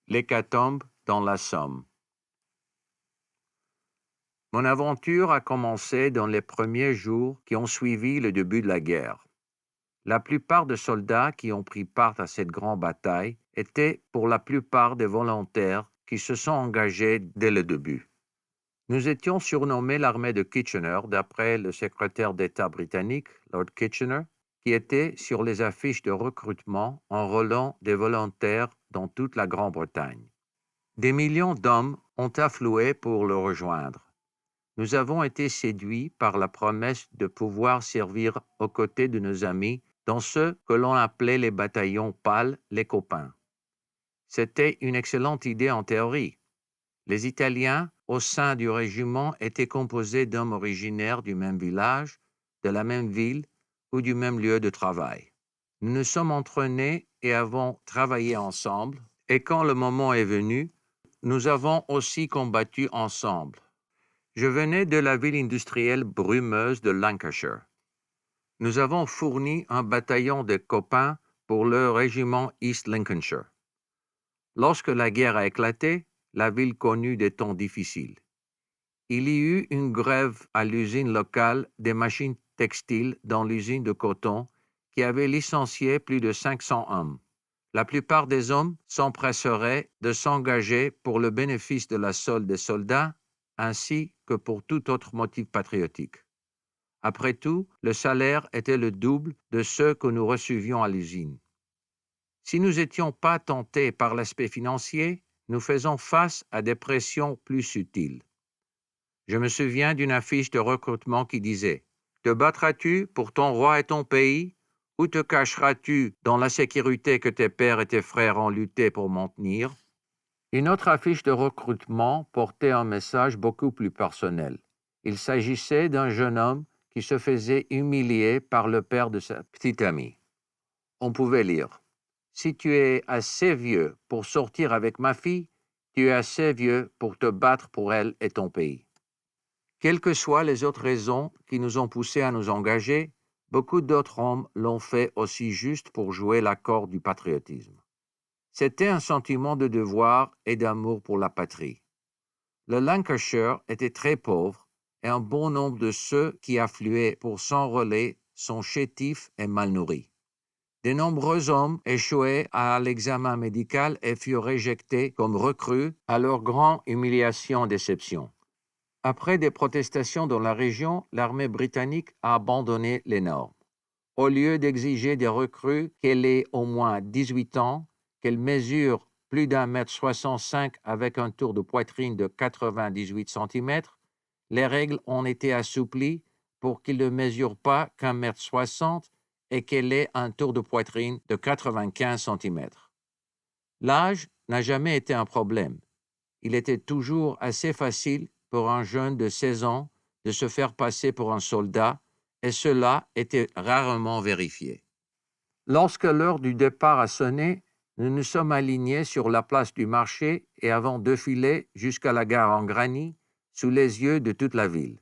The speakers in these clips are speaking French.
L'hécatombe dans la Somme. Mon aventure a commencé dans les premiers jours qui ont suivi le début de la guerre. La plupart des soldats qui ont pris part à cette grande bataille étaient pour la plupart des volontaires qui se sont engagés dès le début. Nous étions surnommés l'armée de Kitchener d'après le secrétaire d'État britannique, Lord Kitchener, qui était sur les affiches de recrutement enrôlant des volontaires dans toute la Grande-Bretagne. Des millions d'hommes ont afflué pour le rejoindre. Nous avons été séduits par la promesse de pouvoir servir aux côtés de nos amis dans ce que l'on appelait les bataillons pâles, les copains. C'était une excellente idée en théorie. Les Italiens au sein du régiment étaient composés d'hommes originaires du même village, de la même ville ou du même lieu de travail. Nous nous sommes entraînés et avons travaillé ensemble, et quand le moment est venu, nous avons aussi combattu ensemble. Je venais de la ville industrielle brumeuse de Lancashire. Nous avons fourni un bataillon de copains pour le régiment East Lincolnshire. Lorsque la guerre a éclaté, la ville connut des temps difficiles. Il y eut une grève à l'usine locale des machines textiles dans l'usine de coton qui avait licencié plus de 500 hommes. La plupart des hommes s'empresseraient de s'engager pour le bénéfice de la solde des soldats ainsi que pour tout autre motif patriotique. Après tout, le salaire était le double de ce que nous recevions à l'usine. Si nous n'étions pas tentés par l'aspect financier, nous faisons face à des pressions plus subtiles. Je me souviens d'une affiche de recrutement qui disait « Te battras-tu pour ton roi et ton pays ou te cacheras-tu dans la sécurité que tes pères et tes frères ont lutté pour maintenir ?» Une autre affiche de recrutement portait un message beaucoup plus personnel. Il s'agissait d'un jeune homme qui se faisait humilier par le père de sa petite amie. On pouvait lire « Si tu es assez vieux pour sortir avec ma fille, tu es assez vieux pour te battre pour elle et ton pays. » Quelles que soient les autres raisons qui nous ont poussés à nous engager, beaucoup d'autres hommes l'ont fait aussi juste pour jouer la corde du patriotisme. C'était un sentiment de devoir et d'amour pour la patrie. Le Lancashire était très pauvre et un bon nombre de ceux qui affluaient pour s'enrôler sont chétifs et mal nourris. De nombreux hommes échouaient à l'examen médical et furent rejetés comme recrues à leur grande humiliation et déception. Après des protestations dans la région, l'armée britannique a abandonné les normes. Au lieu d'exiger des recrues qu'elle ait au moins 18 ans, qu'elle mesure plus d'1,65 m avec un tour de poitrine de 98 cm, les règles ont été assouplies pour qu'il ne mesure pas qu'1,60 m et qu'elle ait un tour de poitrine de 95 cm. L'âge n'a jamais été un problème. Il était toujours assez facile pour un jeune de 16 ans de se faire passer pour un soldat, et cela était rarement vérifié. Lorsque l'heure du départ a sonné, nous nous sommes alignés sur la place du marché et avons défilé jusqu'à la gare en granit sous les yeux de toute la ville.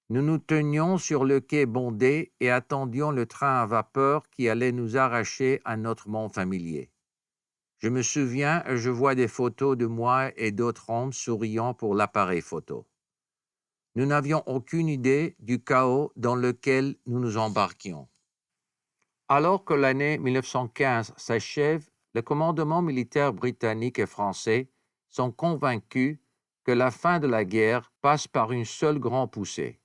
Nous nous tenions sur le quai bondé et attendions le train à vapeur qui allait nous arracher à notre monde familier. Je me souviens et je vois des photos de moi et d'autres hommes souriant pour l'appareil photo. Nous n'avions aucune idée du chaos dans lequel nous nous embarquions. Alors que l'année 1915 s'achève, le commandement militaire britannique et français sont convaincus que la fin de la guerre passe par une seule grande poussée.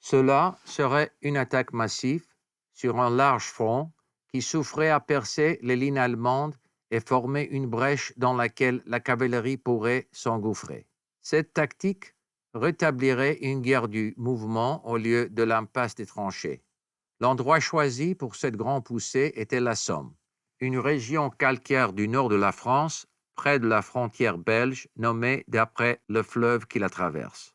Cela serait une attaque massive sur un large front qui souffrait à percer les lignes allemandes et former une brèche dans laquelle la cavalerie pourrait s'engouffrer. Cette tactique rétablirait une guerre du mouvement au lieu de l'impasse des tranchées. L'endroit choisi pour cette grande poussée était la Somme, une région calcaire du nord de la France, près de la frontière belge, nommée d'après le fleuve qui la traverse.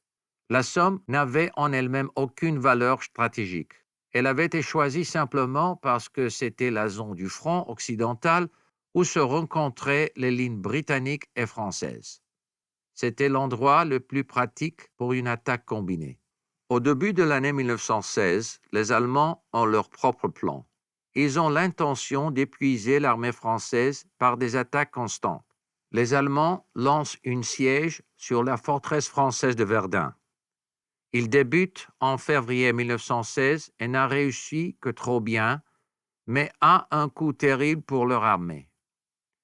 La Somme n'avait en elle-même aucune valeur stratégique. Elle avait été choisie simplement parce que c'était la zone du front occidental où se rencontraient les lignes britanniques et françaises. C'était l'endroit le plus pratique pour une attaque combinée. Au début de l'année 1916, les Allemands ont leur propre plan. Ils ont l'intention d'épuiser l'armée française par des attaques constantes. Les Allemands lancent une siège sur la forteresse française de Verdun. Ils débutent en février 1916 et n'a réussi que trop bien, mais a un coût terrible pour leur armée.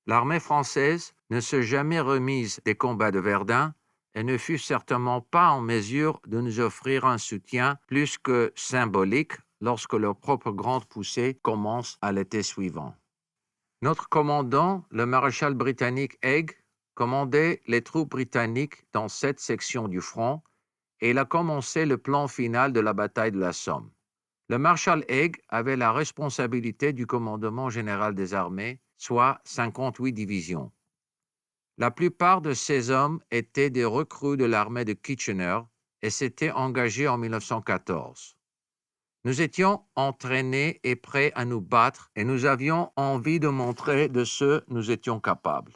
L'armée française ne s'est jamais remise des combats de Verdun et ne fut certainement pas en mesure de nous offrir un soutien plus que symbolique lorsque leur propre grande poussée commence à l'été suivant. Notre commandant, le maréchal britannique Haig, commandait les troupes britanniques dans cette section du front et il a commencé le plan final de la bataille de la Somme. Le maréchal Haig avait la responsabilité du commandement général des armées, soit 58 divisions. La plupart de ces hommes étaient des recrues de l'armée de Kitchener et s'étaient engagés en 1914. Nous étions entraînés et prêts à nous battre et nous avions envie de montrer de ce nous étions capables.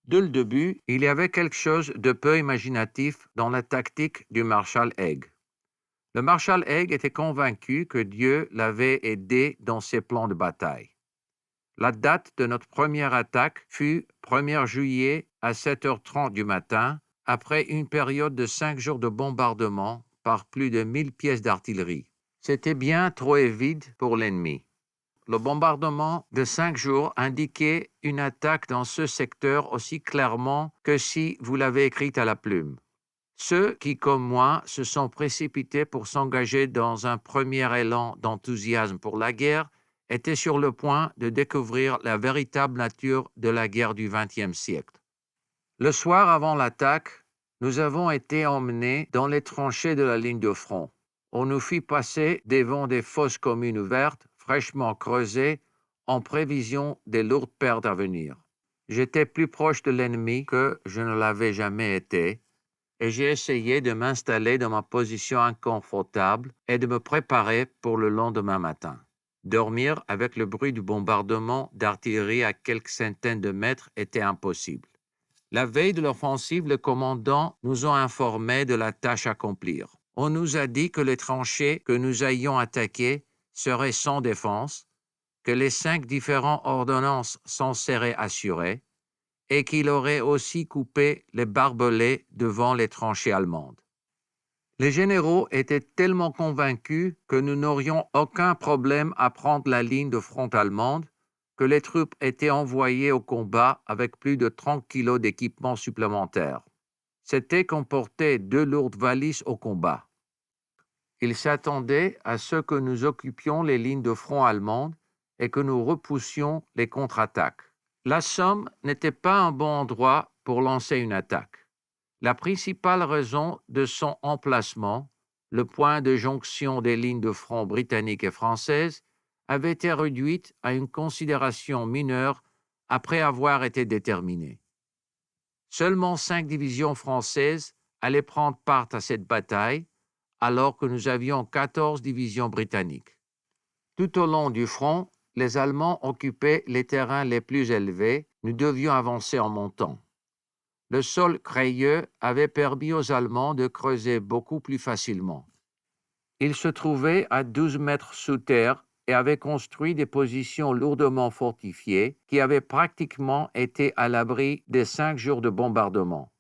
Dès le début, il y avait quelque chose de peu imaginatif dans la tactique du maréchal Haig. Le maréchal Haig était convaincu que Dieu l'avait aidé dans ses plans de bataille. La date de notre première attaque fut 1er juillet à 7h30 du matin, après une période de 5 jours de bombardement par plus de 1000 pièces d'artillerie. C'était bien trop vide pour l'ennemi. Le bombardement de 5 jours indiquait une attaque dans ce secteur aussi clairement que si vous l'avez écrite à la plume. Ceux qui, comme moi, se sont précipités pour s'engager dans un premier élan d'enthousiasme pour la guerre étaient sur le point de découvrir la véritable nature de la guerre du XXe siècle. Le soir avant l'attaque, nous avons été emmenés dans les tranchées de la ligne de front. On nous fit passer devant des fosses communes ouvertes, fraîchement creusées, en prévision des lourdes pertes à venir. J'étais plus proche de l'ennemi que je ne l'avais jamais été, et j'ai essayé de m'installer dans ma position inconfortable et de me préparer pour le lendemain matin. Dormir avec le bruit du bombardement d'artillerie à quelques centaines de mètres était impossible. La veille de l'offensive, le commandant nous a informés de la tâche à accomplir. On nous a dit que les tranchées que nous ayons attaquées seraient sans défense, que les 5 différentes ordonnances s'en seraient assurées et qu'il aurait aussi coupé les barbelés devant les tranchées allemandes. Les généraux étaient tellement convaincus que nous n'aurions aucun problème à prendre la ligne de front allemande que les troupes étaient envoyées au combat avec plus de 30 kilos d'équipement supplémentaire. C'était qu'on portait 2 lourdes valises au combat. Ils s'attendaient à ce que nous occupions les lignes de front allemandes et que nous repoussions les contre-attaques. La Somme n'était pas un bon endroit pour lancer une attaque. La principale raison de son emplacement, le point de jonction des lignes de front britanniques et françaises, avait été réduite à une considération mineure après avoir été déterminée. Seulement 5 divisions françaises allaient prendre part à cette bataille, alors que nous avions 14 divisions britanniques. Tout au long du front, les Allemands occupaient les terrains les plus élevés, nous devions avancer en montant. Le sol crayeux avait permis aux Allemands de creuser beaucoup plus facilement. Ils se trouvaient à 12 mètres sous terre et avaient construit des positions lourdement fortifiées qui avaient pratiquement été à l'abri des 5 jours de bombardement.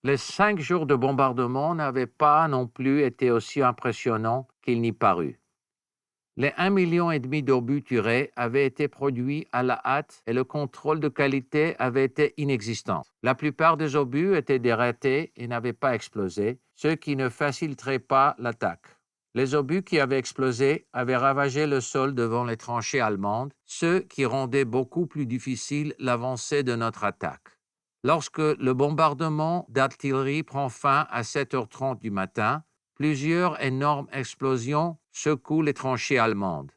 Les 5 jours de bombardement n'avaient pas non plus été aussi impressionnants qu'il n'y parut. Les 1,5 million d'obus tirés avaient été produits à la hâte et le contrôle de qualité avait été inexistant. La plupart des obus étaient dératés et n'avaient pas explosé, ce qui ne faciliterait pas l'attaque. Les obus qui avaient explosé avaient ravagé le sol devant les tranchées allemandes, ce qui rendait beaucoup plus difficile l'avancée de notre attaque. Lorsque le bombardement d'artillerie prend fin à 7h30 du matin, plusieurs énormes explosions secouent les tranchées allemandes.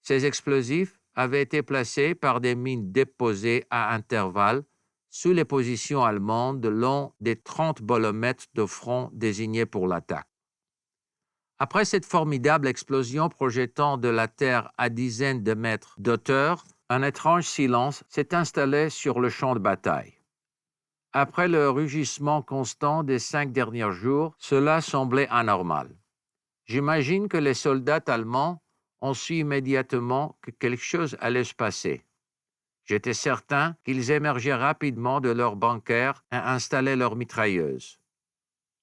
Ces explosifs avaient été placés par des mines déposées à intervalles sous les positions allemandes le long des 30 kilomètres de front désignés pour l'attaque. Après cette formidable explosion projetant de la terre à dizaines de mètres d'auteur, un étrange silence s'est installé sur le champ de bataille. Après le rugissement constant des 5 derniers jours, cela semblait anormal. J'imagine que les soldats allemands ont su immédiatement que quelque chose allait se passer. J'étais certain qu'ils émergeaient rapidement de leur bunker et installaient leurs mitrailleuses.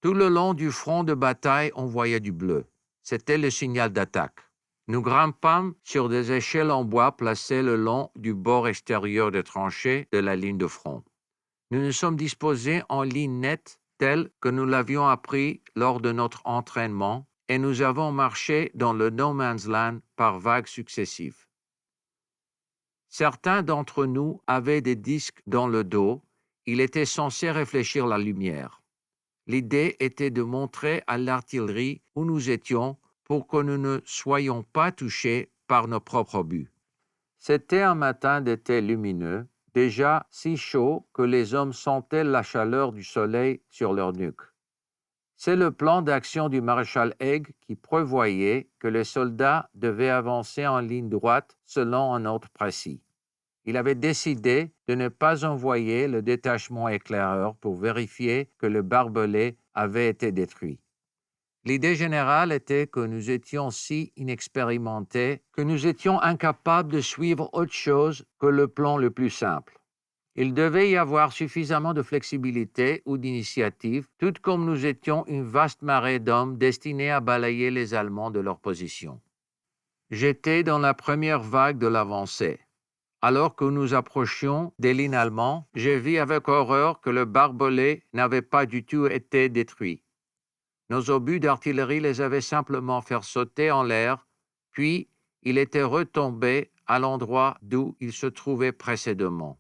Tout le long du front de bataille, on voyait du bleu. C'était le signal d'attaque. Nous grimpâmes sur des échelles en bois placées le long du bord extérieur des tranchées de la ligne de front. Nous nous sommes disposés en ligne nette, telle que nous l'avions appris lors de notre entraînement, et nous avons marché dans le no man's land par vagues successives. Certains d'entre nous avaient des disques dans le dos. Il était censé réfléchir la lumière. L'idée était de montrer à l'artillerie où nous étions pour que nous ne soyons pas touchés par nos propres buts. C'était un matin d'été lumineux, déjà si chaud que les hommes sentaient la chaleur du soleil sur leur nuque. C'est le plan d'action du maréchal Haig qui prévoyait que les soldats devaient avancer en ligne droite selon un ordre précis. Il avait décidé de ne pas envoyer le détachement éclaireur pour vérifier que le barbelé avait été détruit. L'idée générale était que nous étions si inexpérimentés que nous étions incapables de suivre autre chose que le plan le plus simple. Il devait y avoir suffisamment de flexibilité ou d'initiative, tout comme nous étions une vaste marée d'hommes destinés à balayer les Allemands de leur position. J'étais dans la première vague de l'avancée. Alors que nous approchions des lignes allemandes, j'ai vu avec horreur que le barbelé n'avait pas du tout été détruit. Nos obus d'artillerie les avaient simplement fait sauter en l'air, puis il était retombé à l'endroit d'où il se trouvait précédemment.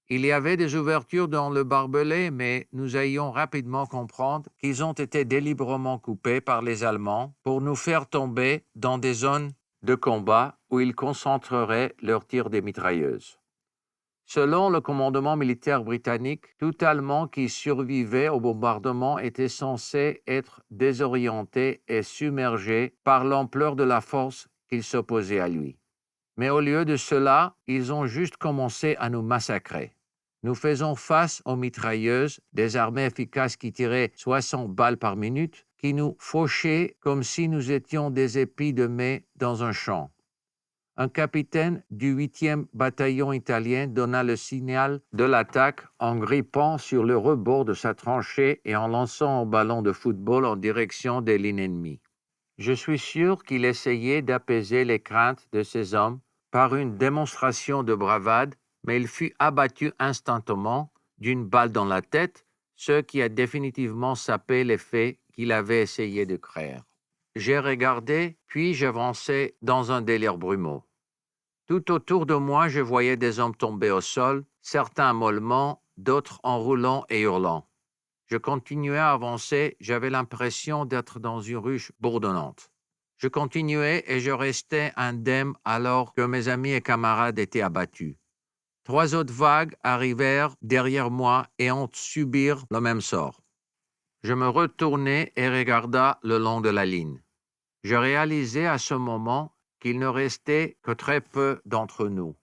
Il y avait des ouvertures dans le barbelé, mais nous ayons rapidement comprendre qu'ils ont été délibérément coupés par les Allemands pour nous faire tomber dans des zones de combat où ils concentreraient leurs tirs des mitrailleuses. Selon le commandement militaire britannique, tout Allemand qui survivait au bombardement était censé être désorienté et submergé par l'ampleur de la force qui s'opposait à lui. Mais au lieu de cela, ils ont juste commencé à nous massacrer. Nous faisons face aux mitrailleuses, des armées efficaces qui tiraient 60 balles par minute, qui nous fauchaient comme si nous étions des épis de mai dans un champ. Un capitaine du 8e bataillon italien donna le signal de l'attaque en grippant sur le rebord de sa tranchée et en lançant un ballon de football en direction des lignes ennemies. Je suis sûr qu'il essayait d'apaiser les craintes de ces hommes par une démonstration de bravade, mais il fut abattu instantanément d'une balle dans la tête, ce qui a définitivement sapé l'effet qu'il avait essayé de créer. J'ai regardé, puis j'avançai dans un délire brumeux. Tout autour de moi, je voyais des hommes tomber au sol, certains mollement, d'autres en roulant et hurlant. Je continuais à avancer, j'avais l'impression d'être dans une ruche bourdonnante. Je continuais et je restais indemne alors que mes amis et camarades étaient abattus. 3 autres vagues arrivèrent derrière moi et ont subi le même sort. Je me retournai et regarda le long de la ligne. Je réalisai à ce moment qu'il ne restait que très peu d'entre nous.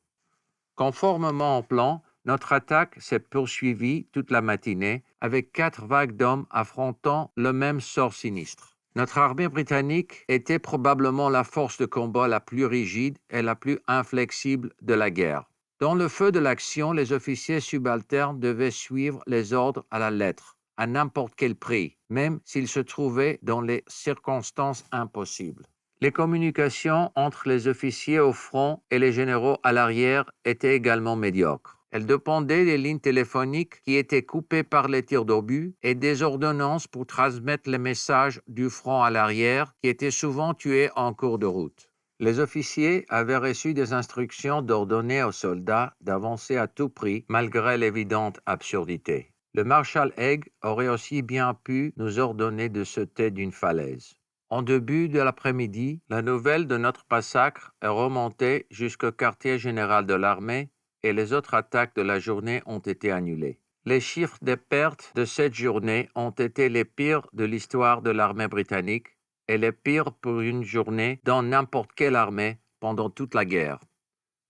Conformément au plan, notre attaque s'est poursuivie toute la matinée avec 4 vagues d'hommes affrontant le même sort sinistre. Notre armée britannique était probablement la force de combat la plus rigide et la plus inflexible de la guerre. Dans le feu de l'action, les officiers subalternes devaient suivre les ordres à la lettre, à n'importe quel prix, même s'ils se trouvaient dans les circonstances impossibles. Les communications entre les officiers au front et les généraux à l'arrière étaient également médiocres. Elles dépendaient des lignes téléphoniques qui étaient coupées par les tirs d'obus et des ordonnances pour transmettre les messages du front à l'arrière qui étaient souvent tués en cours de route. Les officiers avaient reçu des instructions d'ordonner aux soldats d'avancer à tout prix malgré l'évidente absurdité. Le maréchal Haig aurait aussi bien pu nous ordonner de sauter d'une falaise. En début de l'après-midi, la nouvelle de notre massacre est remontée jusqu'au quartier général de l'armée et les autres attaques de la journée ont été annulées. Les chiffres des pertes de cette journée ont été les pires de l'histoire de l'armée britannique et les pires pour une journée dans n'importe quelle armée pendant toute la guerre.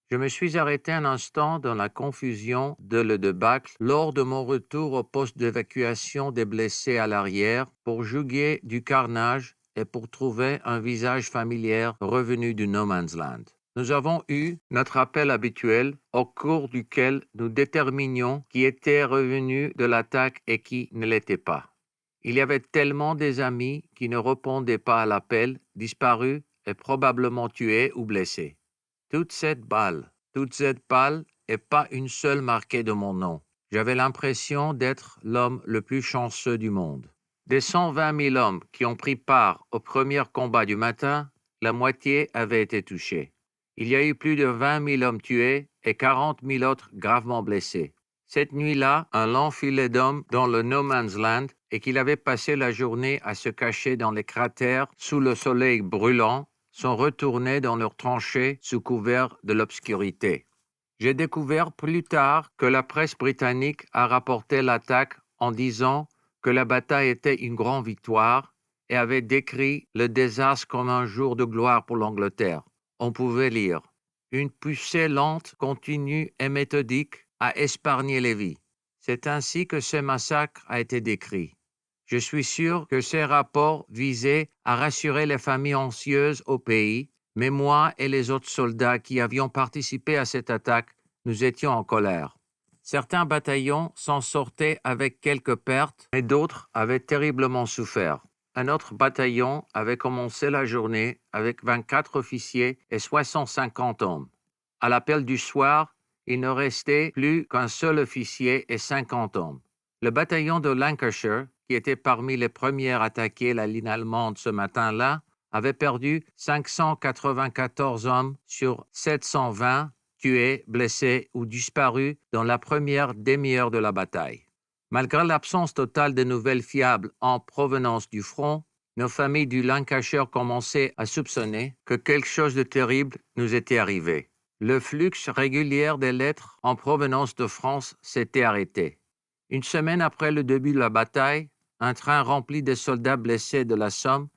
Je me suis arrêté un instant dans la confusion de le débâcle lors de mon retour au poste d'évacuation des blessés à l'arrière pour juger du carnage et pour trouver un visage familier revenu du No Man's Land. Nous avons eu notre appel habituel au cours duquel nous déterminions qui était revenu de l'attaque et qui ne l'était pas. Il y avait tellement des amis qui ne répondaient pas à l'appel, disparus et probablement tués ou blessés. Toute cette balle et pas une seule marquée de mon nom. J'avais l'impression d'être l'homme le plus chanceux du monde. Des 120 000 hommes qui ont pris part au premier combat du matin, la moitié avait été touchée. Il y a eu plus de 20 000 hommes tués et 40 000 autres gravement blessés. Cette nuit-là, un long filet d'hommes dans le No Man's Land et qu'il avait passé la journée à se cacher dans les cratères sous le soleil brûlant, sont retournés dans leurs tranchées sous couvert de l'obscurité. J'ai découvert plus tard que la presse britannique a rapporté l'attaque en disant que la bataille était une grande victoire et avait décrit le désastre comme un jour de gloire pour l'Angleterre. On pouvait lire « Une poussée lente, continue et méthodique a épargné les vies ». C'est ainsi que ce massacre a été décrit. Je suis sûr que ces rapports visaient à rassurer les familles anxieuses au pays, mais moi et les autres soldats qui avions participé à cette attaque, nous étions en colère. Certains bataillons s'en sortaient avec quelques pertes, mais d'autres avaient terriblement souffert. Un autre bataillon avait commencé la journée avec 24 officiers et 650 hommes. À l'appel du soir, il ne restait plus qu'un seul officier et 50 hommes. Le bataillon de Lancashire, qui était parmi les premiers à attaquer la ligne allemande ce matin-là, avait perdu 594 hommes sur 720 tués, blessés ou disparus dans la première demi-heure de la bataille. Malgré l'absence totale de nouvelles fiables en provenance du front, nos familles du Lancashire commençaient à soupçonner que quelque chose de terrible nous était arrivé. Le flux régulier des lettres en provenance de France s'était arrêté. Une semaine après le début de la bataille, un train rempli de soldats blessés de la Somme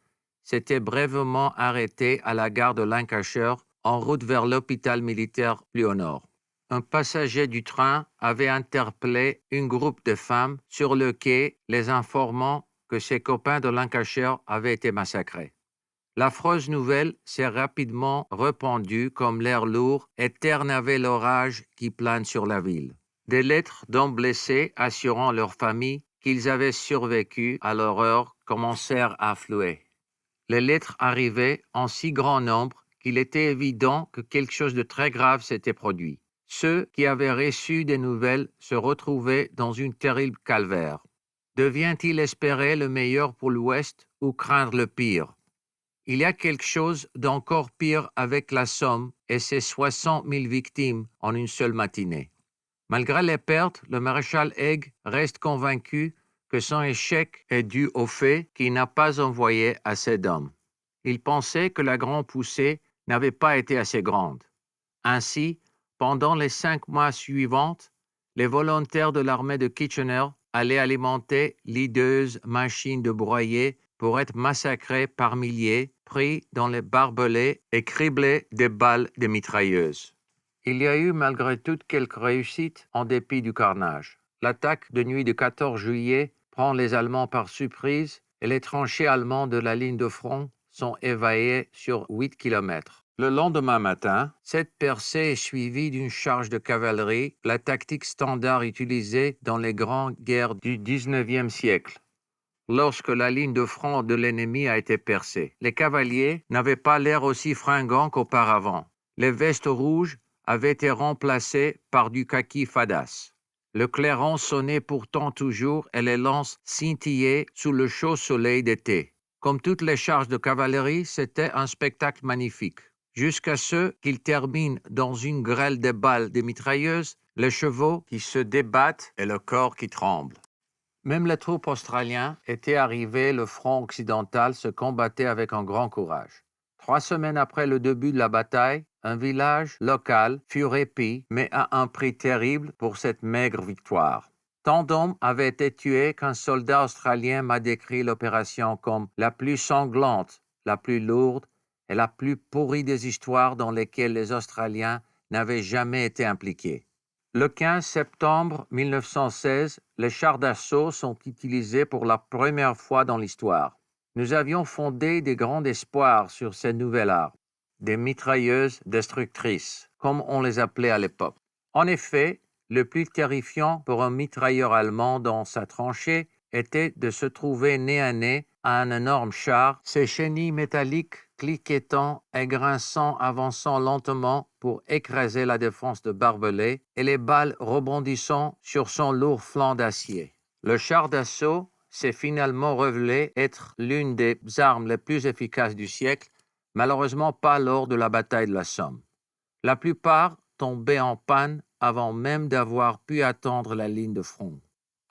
s'était brièvement arrêté à la gare de Lancashire en route vers l'hôpital militaire plus au nord. Un passager du train avait interpellé un groupe de femmes sur le quai, les informant que ses copains de Lancashire avaient été massacrés. L'affreuse nouvelle s'est rapidement répandue comme l'air lourd et ternavait l'orage qui plane sur la ville. Des lettres d'hommes blessés assurant leurs familles qu'ils avaient survécu à l'horreur commencèrent à affluer. Les lettres arrivaient en si grand nombre qu'il était évident que quelque chose de très grave s'était produit. Ceux qui avaient reçu des nouvelles se retrouvaient dans une terrible calvaire. Devient-il espérer le meilleur pour l'Ouest ou craindre le pire? Il y a quelque chose d'encore pire avec la Somme et ses 60 000 victimes en une seule matinée. Malgré les pertes, le maréchal Haig reste convaincu que son échec est dû au fait qu'il n'a pas envoyé assez d'hommes. Il pensait que la grande poussée n'avait pas été assez grande. Ainsi, pendant les 5 mois suivants, les volontaires de l'armée de Kitchener allaient alimenter l'hideuse machine de broyer pour être massacrés par milliers, pris dans les barbelés et criblés des balles des mitrailleuses. Il y a eu malgré tout quelques réussites en dépit du carnage. L'attaque de nuit du 14 juillet prend les Allemands par surprise et les tranchées allemandes de la ligne de front sont évaillées sur 8 kilomètres. Le lendemain matin, cette percée est suivie d'une charge de cavalerie, la tactique standard utilisée dans les grandes guerres du XIXe siècle. Lorsque la ligne de front de l'ennemi a été percée, les cavaliers n'avaient pas l'air aussi fringants qu'auparavant. Les vestes rouges avaient été remplacées par du kaki fadasse. Le clairon sonnait pourtant toujours et les lances scintillaient sous le chaud soleil d'été. Comme toutes les charges de cavalerie, c'était un spectacle magnifique. Jusqu'à ce qu'il termine dans une grêle de balles des mitrailleuses, les chevaux qui se débattent et le corps qui tremble. Même les troupes australiennes étaient arrivées, le front occidental se combattait avec un grand courage. 3 semaines après le début de la bataille, un village local fut répi, mais à un prix terrible pour cette maigre victoire. Tant d'hommes avaient été tués qu'un soldat australien m'a décrit l'opération comme la plus sanglante, la plus lourde et la plus pourrie des histoires dans lesquelles les Australiens n'avaient jamais été impliqués. Le 15 septembre 1916, les chars d'assaut sont utilisés pour la première fois dans l'histoire. Nous avions fondé des grands espoirs sur ces nouvelles armes. des mitrailleuses destructrices, comme on les appelait à l'époque. En effet, le plus terrifiant pour un mitrailleur allemand dans sa tranchée était de se trouver nez à nez à un énorme char, ses chenilles métalliques cliquetant et grinçant, avançant lentement pour écraser la défense de barbelés et les balles rebondissant sur son lourd flanc d'acier. Le char d'assaut s'est finalement révélé être l'une des armes les plus efficaces du siècle, malheureusement pas lors de la bataille de la Somme. La plupart tombaient en panne avant même d'avoir pu atteindre la ligne de front.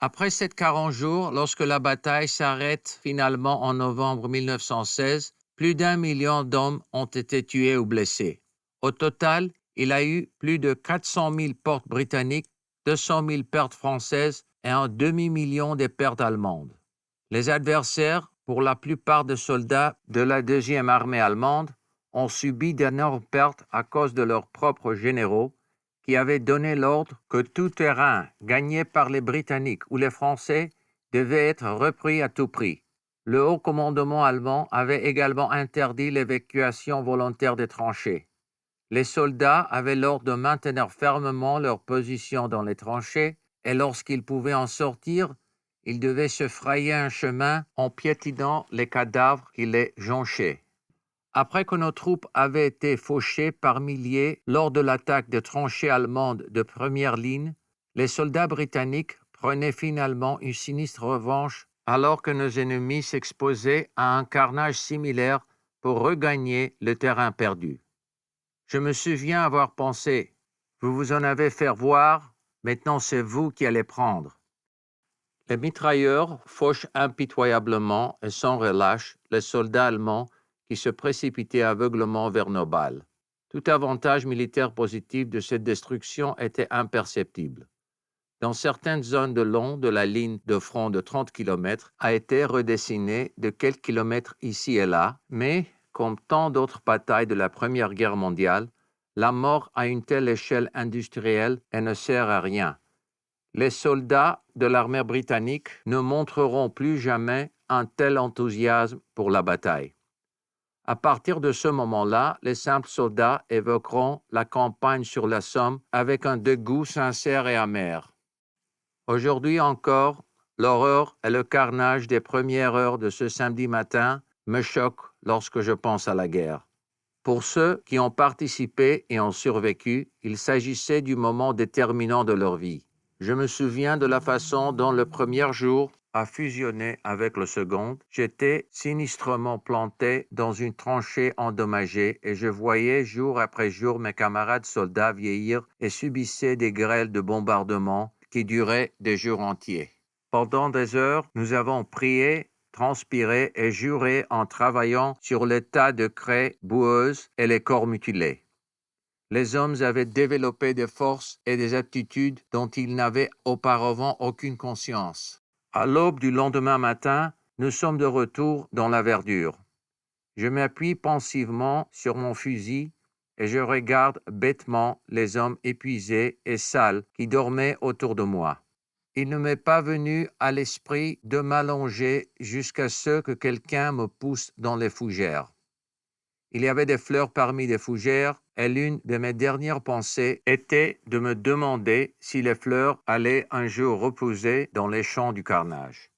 Après ces 40 jours, lorsque la bataille s'arrête finalement en novembre 1916, plus d'1 million d'hommes ont été tués ou blessés. Au total, il y a eu plus de 400 000 pertes britanniques, 200 000 pertes françaises et un demi-million de pertes allemandes. Les adversaires, pour la plupart des soldats de la deuxième armée allemande, ont subi d'énormes pertes à cause de leurs propres généraux qui avaient donné l'ordre que tout terrain gagné par les Britanniques ou les Français devait être repris à tout prix. Le haut commandement allemand avait également interdit l'évacuation volontaire des tranchées. Les soldats avaient l'ordre de maintenir fermement leur position dans les tranchées et lorsqu'ils pouvaient en sortir, ils devaient se frayer un chemin en piétinant les cadavres qui les jonchaient. Après que nos troupes avaient été fauchées par milliers lors de l'attaque des tranchées allemandes de première ligne, les soldats britanniques prenaient finalement une sinistre revanche alors que nos ennemis s'exposaient à un carnage similaire pour regagner le terrain perdu. Je me souviens avoir pensé, vous vous en avez fait voir, maintenant c'est vous qui allez prendre. Les mitrailleurs fauchent impitoyablement et sans relâche les soldats allemands qui se précipitaient aveuglément vers nos balles. Tout avantage militaire positif de cette destruction était imperceptible. Dans certaines zones de long de la ligne de front de 30 km a été redessinée de quelques kilomètres ici et là, mais, comme tant d'autres batailles de la Première Guerre mondiale, la mort à une telle échelle industrielle et ne sert à rien. Les soldats de l'armée britannique ne montreront plus jamais un tel enthousiasme pour la bataille. À partir de ce moment-là, les simples soldats évoqueront la campagne sur la Somme avec un dégoût sincère et amer. Aujourd'hui encore, l'horreur et le carnage des premières heures de ce samedi matin me choquent lorsque je pense à la guerre. Pour ceux qui ont participé et ont survécu, il s'agissait du moment déterminant de leur vie. Je me souviens de la façon dont le premier jour a fusionné avec le second. J'étais sinistrement planté dans une tranchée endommagée et je voyais jour après jour mes camarades soldats vieillir et subissaient des grêles de bombardement qui duraient des jours entiers. Pendant des heures, nous avons prié, transpiré et juré en travaillant sur les tas de craie boueuses et les corps mutilés. Les hommes avaient développé des forces et des aptitudes dont ils n'avaient auparavant aucune conscience. À l'aube du lendemain matin, nous sommes de retour dans la verdure. Je m'appuie pensivement sur mon fusil et je regarde bêtement les hommes épuisés et sales qui dormaient autour de moi. Il ne m'est pas venu à l'esprit de m'allonger jusqu'à ce que quelqu'un me pousse dans les fougères. Il y avait des fleurs parmi les fougères et l'une de mes dernières pensées était de me demander si les fleurs allaient un jour reposer dans les champs du carnage.